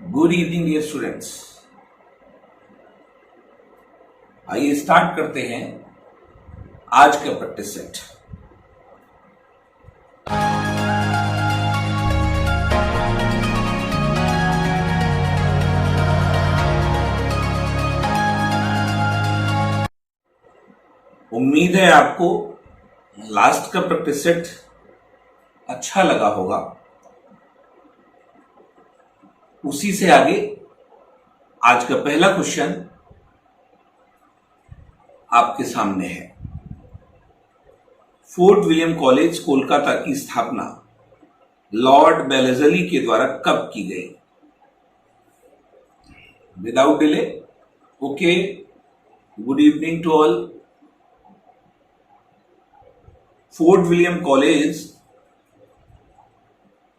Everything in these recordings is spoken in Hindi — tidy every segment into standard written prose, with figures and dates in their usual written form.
Good evening dear students. आइए स्टार्ट करते हैं आज का प्रैक्टिस सेट। उम्मीद है आपको लास्ट का प्रैक्टिस सेट अच्छा लगा होगा। उसी से आगे आज का पहला क्वेश्चन आपके सामने है। फोर्ट विलियम कॉलेज कोलकाता की स्थापना लॉर्ड बेलेजली के द्वारा कब की गई? Without delay. Okay, good evening to all. Fort William College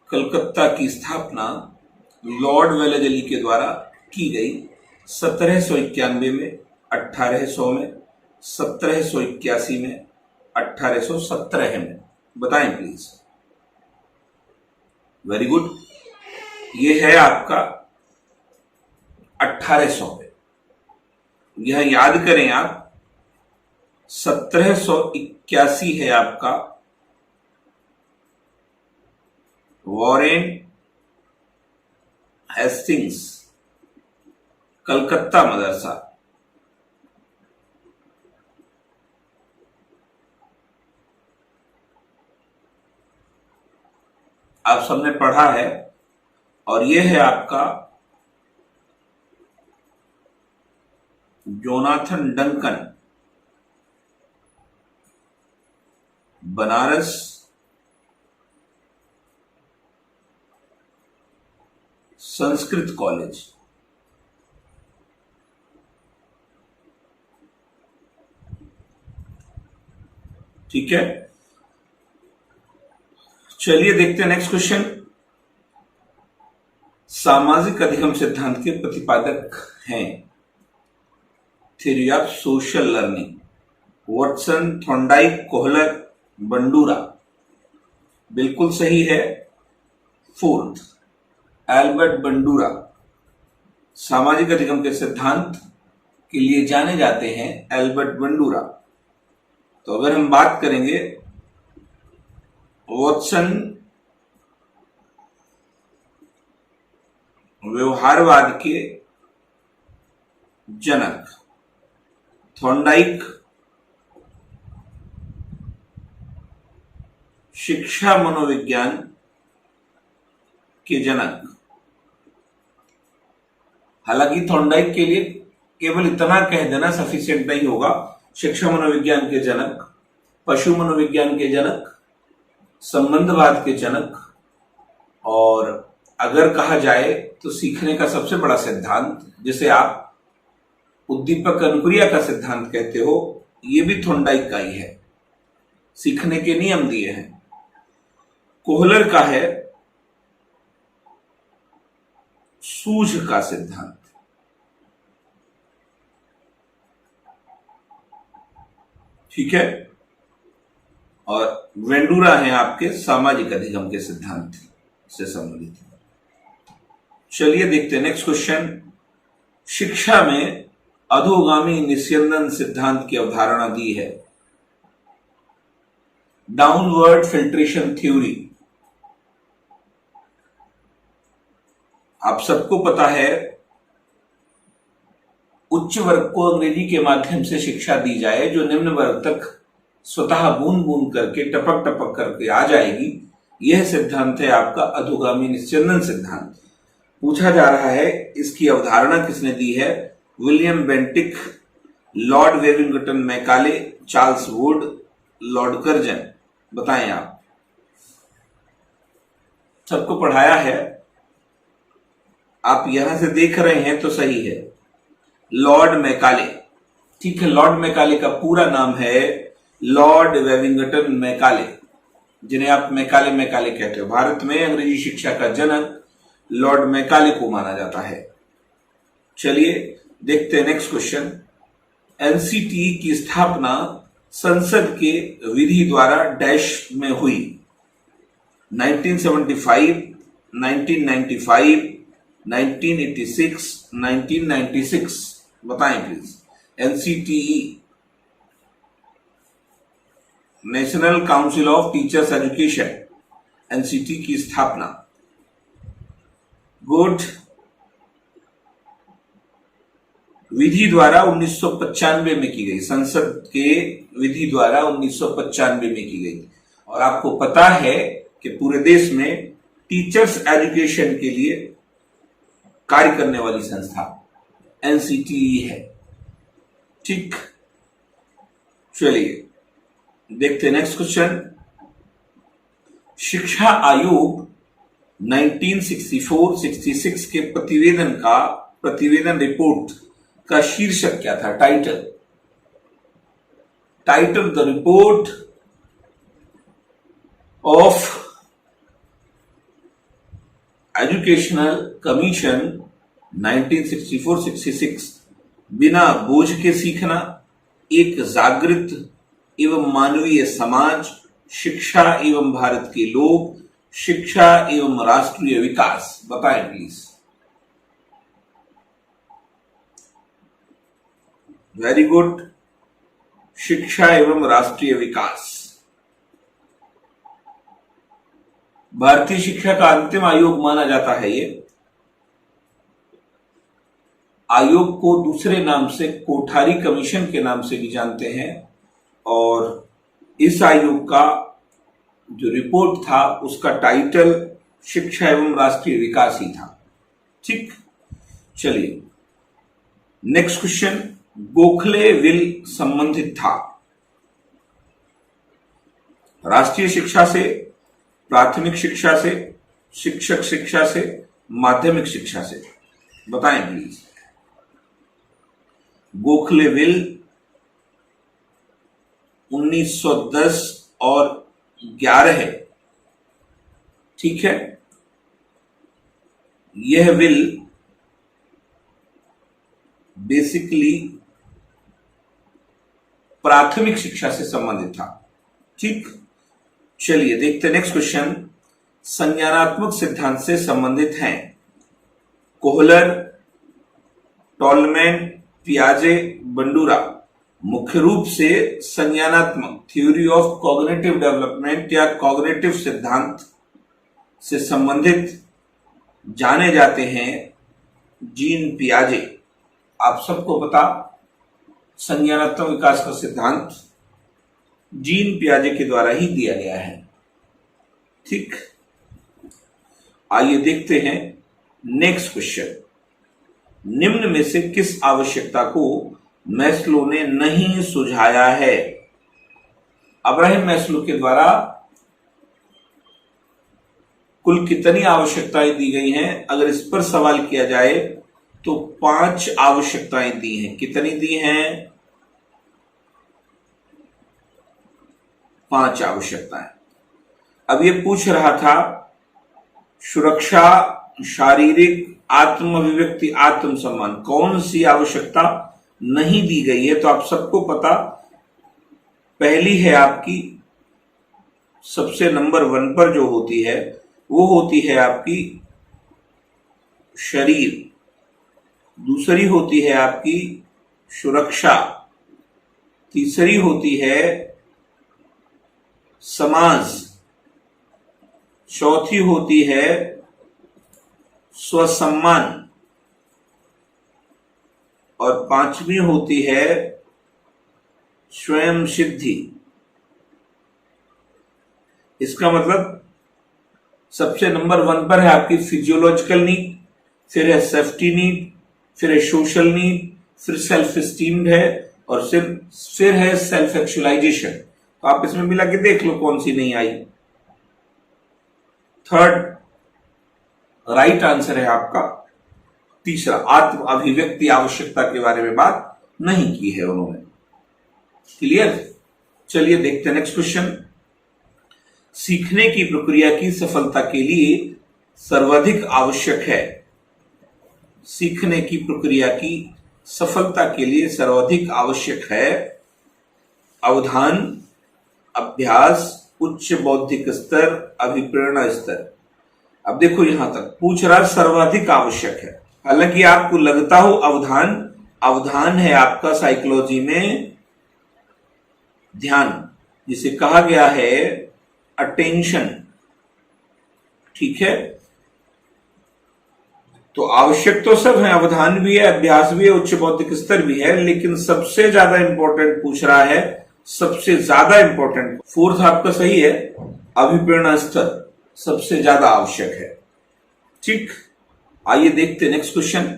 Calcutta की स्थापना लॉर्ड वेलेजली के द्वारा की गई 1791 में, 1800 में, 1781 में, 1817 में। बताएं प्लीज। Very good. ये है आपका 1800 में। यह याद करें आप, 1781 है आपका वॉरेन हेस्टिंग्स कलकत्ता मदरसा। आप सबने पढ़ा है। और यह है आपका Jonathan Duncan Banaras Sanskrit college. ठीक है, चलिए देखते हैं नेक्स्ट क्वेश्चन। सामाजिक अधिगम सिद्धांत के प्रतिपादक हैं theory of social learning Watson, Thorndike, Kohler, Bandura. बिल्कुल सही है, फोर्थ एल्बर्ट बंडूरा सामाजिक अधिगम के सिद्धांत के लिए जाने जाते हैं, एल्बर्ट बंडूरा। तो अगर हम बात करेंगे वॉटसन व्यवहारवाद के जनक, थॉर्नडाइक शिक्षा मनोविज्ञान के जनक। हालांकि थॉर्नडाइक के लिए केवल इतना कह देना सफिशिएंट नहीं होगा। शिक्षा मनोविज्ञान के जनक, पशु मनोविज्ञान के जनक, संबंधवाद के जनक, और अगर कहा जाए तो सीखने का सबसे बड़ा सिद्धांत जिसे आप उद्दीपक अनुक्रिया का सिद्धांत कहते हो, यह भी थॉर्नडाइक का ही है। सीखने के नियम दिए हैं। कोहलर का है सूझ का सिद्धांत। ठीक है, और वेंडूरा है आपके सामाजिक अधिगम के सिद्धांत से संबंधित। चलिए देखते हैं नेक्स्ट क्वेश्चन। शिक्षा में अधोगामी निस्यंदन सिद्धांत की अवधारणा दी है डाउनवर्ड फिल्ट्रेशन थ्योरी। आप सबको पता है उच्च वर्ग को अंग्रेजी के माध्यम से शिक्षा दी जाए जो निम्न वर्ग तक स्वतः बूंद बूंद करके, टपक टपक करके आ जाएगी। यह सिद्धांत है आपका अधोगामी निस्यंदन सिद्धांत। पूछा जा रहा है इसकी अवधारणा किसने दी है? William Bentinck, Lord Wellington Macaulay, Charles Wood, Lord Curzon. बताएं आप। सबको पढ़ाया है, आप यहां से देख रहे हैं तो सही है। Lord Macaulay. ठीक है, लॉर्ड मैकाले का पूरा नाम है लॉर्ड वेलिंगटन मैकाले, जिन्हें आप मैकाले मैकाले कहते हो। भारत में अंग्रेजी शिक्षा का जनक लॉर्ड मैकाले को माना जाता है। चलिए देखते हैं नेक्स्ट क्वेश्चन। एनसीटी की स्थापना संसद के विधि द्वारा डैश में हुई 1975, 1995, 1986, 1996, बताएं please. NCTE, national council of teachers education, NCT की स्थापना। गुड। विधि द्वारा 1995 में की गई, संसद के विधि द्वारा 1995 में की गई। और आपको पता है कि पूरे देश में टीचर्स एजुकेशन के लिए कार्य करने वाली संस्था एनसीटीई है। ठीक, चलिए देखते हैं नेक्स्ट क्वेश्चन। शिक्षा आयोग 1964-66 के प्रतिवेदन रिपोर्ट का शीर्षक क्या था? Title the report of educational commission 1964-66, बिना बोझ के सीखना, एक जागृत एवं मानवीय समाज, शिक्षा एवं भारत के लोग, शिक्षा एवं राष्ट्रीय विकास। बताएं प्लीज। वेरी गुड, शिक्षा एवं राष्ट्रीय विकास। भारतीय शिक्षा का अंतिम आयोग माना जाता है ये। आयोग को दूसरे नाम से कोठारी कमीशन के नाम से भी जानते हैं, और इस आयोग का जो रिपोर्ट था उसका टाइटल शिक्षा एवं राष्ट्रीय विकास ही था। ठीक, चलिए नेक्स्ट क्वेश्चन। गोखले विल संबंधित था राष्ट्रीय शिक्षा से, प्राथमिक शिक्षा से, शिक्षक शिक्षा से, माध्यमिक शिक्षा से। बताएं प्लीज। गोखले विल 1910 और 11 है। ठीक है, यह विल बेसिकली प्राथमिक शिक्षा से संबंधित था। ठीक, चलिए देखते हैं नेक्स्ट क्वेश्चन। संज्ञानात्मक सिद्धांत से संबंधित हैं कोहलर, टॉलमैन, पियाजे, बंडूरा। मुख्य रूप से संज्ञानात्मक थ्योरी ऑफ कॉग्निटिव डेवलपमेंट या कॉग्निटिव सिद्धांत से संबंधित जाने जाते हैं जीन पियाजे। आप सबको पता, संज्ञानात्मक विकास का सिद्धांत जीन पियाजे के द्वारा ही दिया गया है। ठीक, आइए देखते हैं नेक्स्ट क्वेश्चन। निम्न में से किस आवश्यकता को मैस्लो ने नहीं सुझाया है? अब्राहम मैस्लो के द्वारा कुल कितनी आवश्यकताएं दी गई हैं? अगर इस पर सवाल किया जाए तो 5 आवश्यकताएं दी हैं। कितनी दी हैं? 5 आवश्यकताएं। अब ये पूछ रहा था सुरक्षा, शारीरिक, आत्म अभिव्यक्ति, आत्म सम्मान, कौन सी आवश्यकता नहीं दी गई है? तो आप सबको पता, पहली है आपकी, सबसे नंबर 1 पर जो होती है वो होती है आपकी शरीर, दूसरी होती है आपकी सुरक्षा, तीसरी होती है समाज, चौथी होती है स्वसम्मान, और 5वीं होती है स्वयं सिद्धि। इसका मतलब सबसे नंबर 1 पर है आपकी फिजियोलॉजिकल नीड, फिर है सेफ्टी नीड, फिर है सोशल नीड, फिर सेल्फ स्टीम्ड है, और फिर है सेल्फ एक्चुअलाइजेशन। तो आप इसमें मिला के देख लो कौन सी नहीं आई। थर्ड राइट आंसर है आपका तीसरा, आत्म अभिव्यक्ति आवश्यकता के बारे में बात नहीं की है उन्होंने। क्लियर? चलिए देखते हैं नेक्स्ट क्वेश्चन। सीखने की प्रक्रिया की सफलता के लिए सर्वाधिक आवश्यक है। सीखने की प्रक्रिया की सफलता के लिए सर्वाधिक आवश्यक है अवधान, अभ्यास, उच्च बौद्धिक स्तर, अभिप्रेरणा स्तर। अब देखो यहां तक पूछ रहा सर्वाधिक आवश्यक है। हालांकि आपको लगता हो अवधान, अवधान है आपका साइकोलॉजी में ध्यान, जिसे कहा गया है अटेंशन, ठीक है। तो आवश्यक तो सब है, अवधान भी है, अभ्यास भी है, उच्च बौद्धिक स्तर भी है, लेकिन सबसे ज्यादा इंपॉर्टेंट पूछ रहा है, सबसे ज्यादा इंपॉर्टेंट, फोर्थ आपका सही है, अभिप्रेरणा स्तर सबसे ज्यादा आवश्यक है, ठीक। आइए देखते नेक्स्ट क्वेश्चन।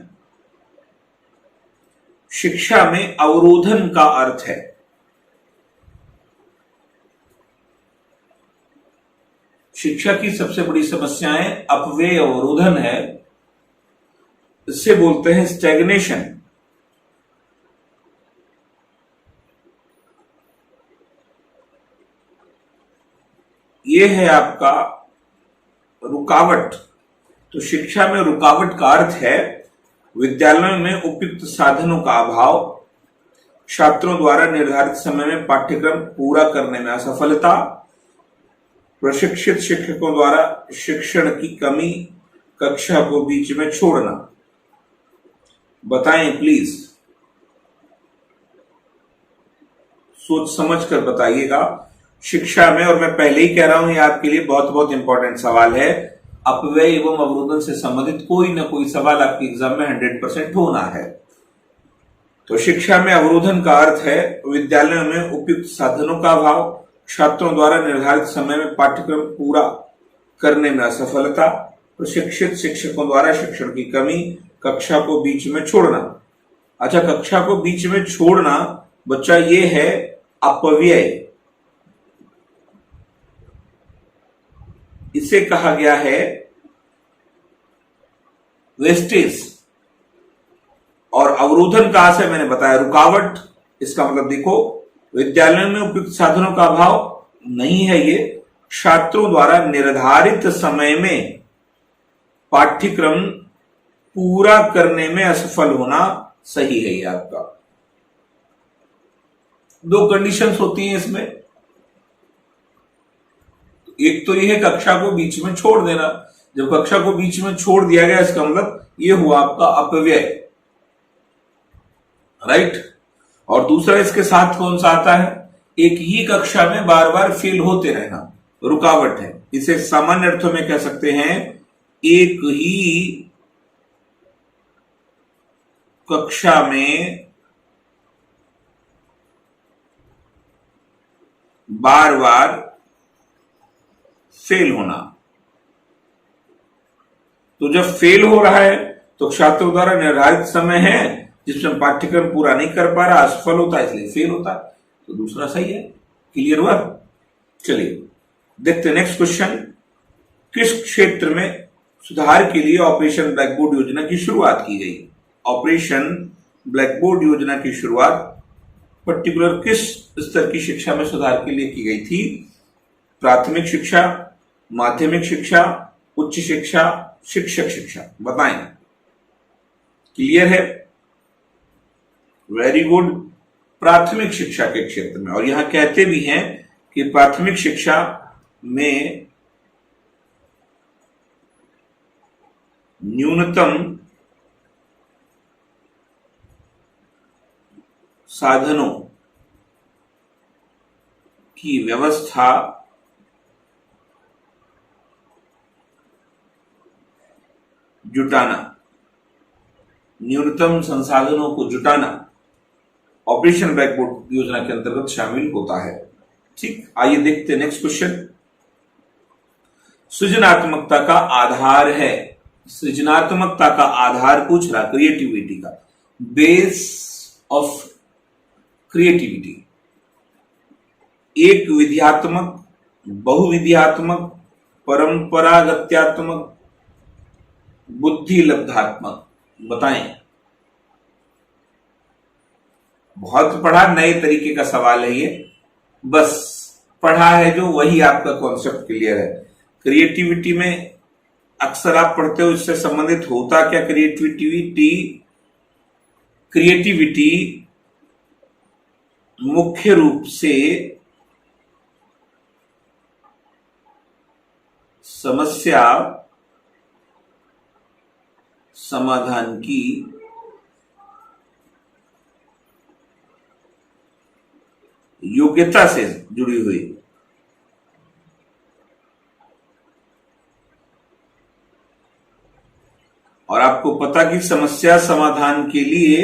शिक्षा में अवरोधन का अर्थ है, शिक्षा की सबसे बड़ी समस्याएं अपव्यय अवरोधन है, इससे बोलते हैं स्टैग्नेशन। ये है आपका रुकावट। तो शिक्षा में रुकावट का अर्थ है विद्यालयों में उपयुक्त साधनों का अभाव, छात्रों द्वारा निर्धारित समय में पाठ्यक्रम पूरा करने में असफलता, प्रशिक्षित शिक्षकों द्वारा शिक्षण की कमी, कक्षा को बीच में छोड़ना। बताएं प्लीज, सोच समझ कर बताइएगा। शिक्षा में, और मैं पहले ही कह रहा हूं ये आपके लिए बहुत बहुत इंपॉर्टेंट सवाल है, अपव्यय एवं अवरोधन से संबंधित कोई ना कोई सवाल आपके एग्जाम में 100% होना है। तो शिक्षा में अवरोधन का अर्थ है विद्यालयों में उपयुक्त साधनों का अभाव, छात्रों द्वारा निर्धारित समय में पाठ्यक्रम पूरा करने में असफलता, प्रशिक्षित शिक्षकों द्वारा शिक्षण की कमी, कक्षा को बीच में छोड़ना। अच्छा, कक्षा को बीच में छोड़ना बच्चा ये है अपव्यय, इसे कहा गया है वेस्टेज। और अवरोधन कहां से मैंने बताया, रुकावट। इसका मतलब देखो, विद्यालयों में उपयुक्त साधनों का अभाव नहीं है, ये छात्रों द्वारा निर्धारित समय में पाठ्यक्रम पूरा करने में असफल होना सही है। ये आपका दो कंडीशंस होती हैं इसमें, एक तो यह है कक्षा को बीच में छोड़ देना। जब कक्षा को बीच में छोड़ दिया गया इसका मतलब यह हुआ आपका अपव्यय, राइट। और दूसरा इसके साथ कौन सा आता है, एक ही कक्षा में बार बार फेल होते रहना, रुकावट है। इसे सामान्य अर्थों में कह सकते हैं एक ही कक्षा में बार बार फेल होना। तो जब फेल हो रहा है तो छात्रों द्वारा निर्धारित समय है जिसमें पाठ्यक्रम पूरा नहीं कर पा रहा, असफल होता है, इसलिए फेल होता है। तो दूसरा सही है। क्लियर हुआ? चलिए देखते हैं नेक्स्ट क्वेश्चन। किस क्षेत्र में सुधार के लिए ऑपरेशन ब्लैकबोर्ड योजना की शुरुआत की गई? ऑपरेशन ब्लैकबोर्ड योजना की शुरुआत पर्टिकुलर किस स्तर की शिक्षा में सुधार के लिए की गई थी? प्राथमिक शिक्षा, माध्यमिक शिक्षा, उच्च शिक्षा, शिक्षक शिक्षा? बताएं। क्लियर है? Very good. प्राथमिक शिक्षा के क्षेत्र में, और यहां कहते भी हैं कि प्राथमिक शिक्षा में न्यूनतम साधनों की व्यवस्था जुटाना, न्यूनतम संसाधनों को जुटाना ऑपरेशन ब्लैकबोर्ड योजना के अंतर्गत शामिल होता है। ठीक, आइए देखते हैं नेक्स्ट क्वेश्चन। सृजनात्मकता का आधार है, सृजनात्मकता का आधार पूछ रहा, क्रिएटिविटी का बेस ऑफ क्रिएटिविटी। एक विध्यात्मक, बहुविध्यात्मक, परंपरागत्यात्मक, बुद्धि लब्धात्मक? बताएं। बहुत पढ़ा, नए तरीके का सवाल है ये, बस पढ़ा है जो वही आपका कॉन्सेप्ट क्लियर है। क्रिएटिविटी में अक्सर आप पढ़ते हो, इससे संबंधित होता क्या क्रिएटिविटी मुख्य रूप से समस्या समाधान की योग्यता से जुड़ी हुई। और आपको पता कि समस्या समाधान के लिए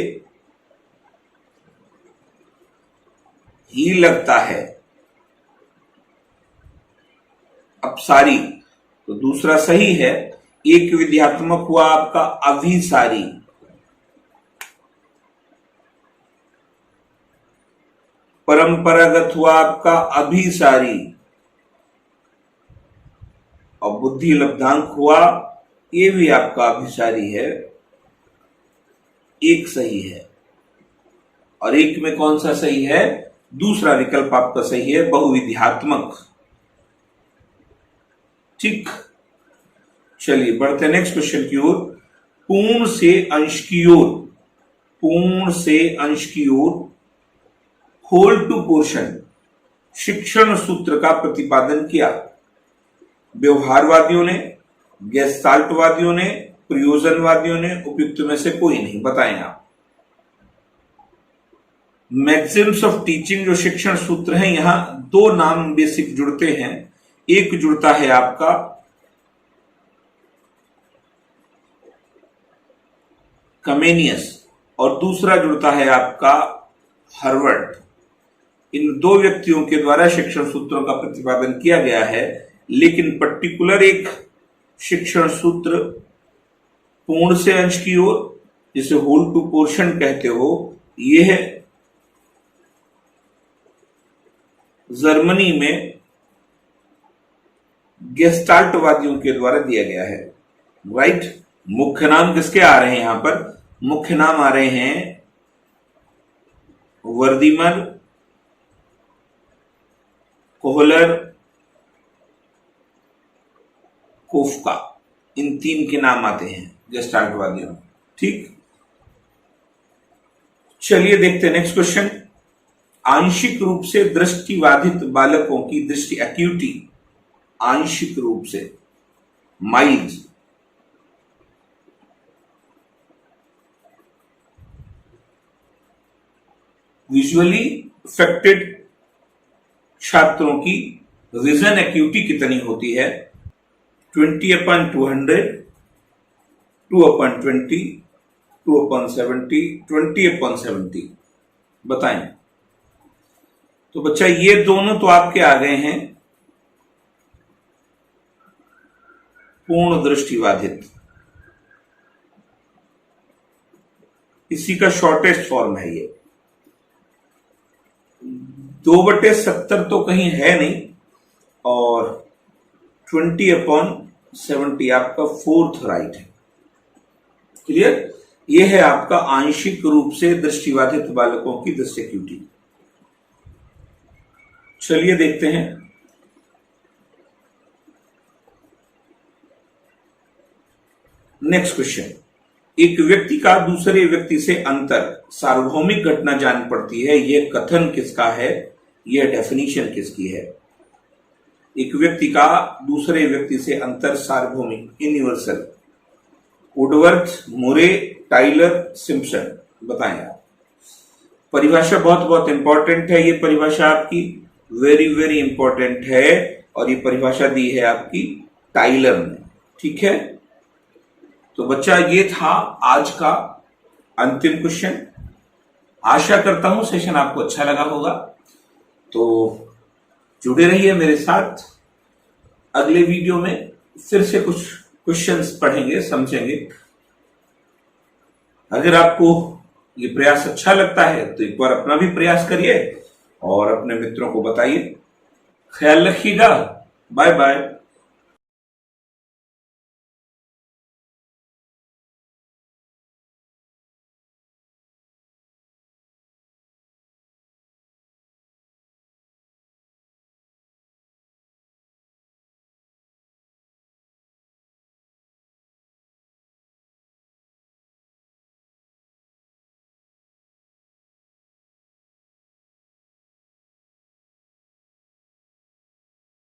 ही लगता है अपसारी, तो दूसरा सही है। एक विध्यात्मक हुआ आपका अभिसारी। परंपरागत हुआ आपका अभिसारी। और बुद्धि लब्धांक हुआ ये भी आपका अभिसारी है, एक सही है। और एक में कौन सा सही है? दूसरा विकल्प आपका सही है, बहुविध्यात्मक। ठीक, चलिए बढ़ते नेक्स्ट क्वेश्चन की ओर। पूर्ण से अंश की ओर, पूर्ण से अंश की ओर होल टू पोर्शन शिक्षण सूत्र का प्रतिपादन किया। व्यवहारवादियों ने, गेस्टाल्टवादियों ने, प्रयोजनवादियों ने, उपयुक्त में से कोई नहीं। बताएं आप। मैक्सिम्स ऑफ टीचिंग जो शिक्षण सूत्र हैं, यहां दो नाम बेसिक जुड़ते हैं। एक जुड़ता है आपका कमेनियस और दूसरा जुड़ता है आपका हर्वर्ड। इन दो व्यक्तियों के द्वारा शिक्षण सूत्रों का प्रतिपादन किया गया है, लेकिन पर्टिकुलर एक शिक्षण सूत्र पूर्ण से अंश की ओर, जिसे होल टू पोर्शन कहते हो, यह जर्मनी में गेस्टाल्टवादियों के द्वारा दिया गया है। राइट। मुख्य नाम किसके आ रहे हैं यहां पर? मुख्य नाम आ रहे हैं वर्दीमर, कोहलर, कोफका। इन तीन के नाम आते हैं गेस्टाल्टवादियों में। ठीक, चलिए देखते हैं नेक्स्ट क्वेश्चन। आंशिक रूप से दृष्टिबाधित बालकों की दृष्टि एक्यूटी, आंशिक रूप से माइल्ड, विजुअली अफेक्टेड छात्रों की विजन एक्यूटी कितनी होती है? 20/200, 2/20, 2/70, 20/70। बताएं। तो बच्चा ये दोनों तो आपके आ गए हैं पूर्ण दृष्टिबाधित। इसी का शॉर्टेस्ट फॉर्म है ये। 2/70 तो कहीं है नहीं, और 20/70 आपका फोर्थ राइट है। क्लियर? ये है आपका आंशिक रूप से दृष्टिबाधित बालकों की दृष्टि एक्यूटी। चलिए देखते हैं। Next question. एक व्यक्ति का दूसरे व्यक्ति से अंतर सार्वभौमिक घटना जान पड़ती है, यह कथन किसका है? यह डेफिनेशन किसकी है? एक व्यक्ति का दूसरे व्यक्ति से अंतर सार्वभौमिक, यूनिवर्सल। वुडवर्थ, मुरे, टाइलर, सिम्पसन। बताएं आप। परिभाषा बहुत बहुत इंपॉर्टेंट है। ये परिभाषा आपकी वेरी वेरी इंपॉर्टेंट है, और ये परिभाषा दी है आपकी टाइलर ने। ठीक है, तो बच्चा ये था आज का अंतिम क्वेश्चन। आशा करता हूं सेशन आपको अच्छा लगा होगा। तो जुड़े रहिए मेरे साथ। अगले वीडियो में फिर से कुछ क्वेश्चंस पढ़ेंगे, समझेंगे। अगर आपको ये प्रयास अच्छा लगता है तो एक बार अपना भी प्रयास करिए और अपने मित्रों को बताइए। ख्याल रखिएगा। Bye bye.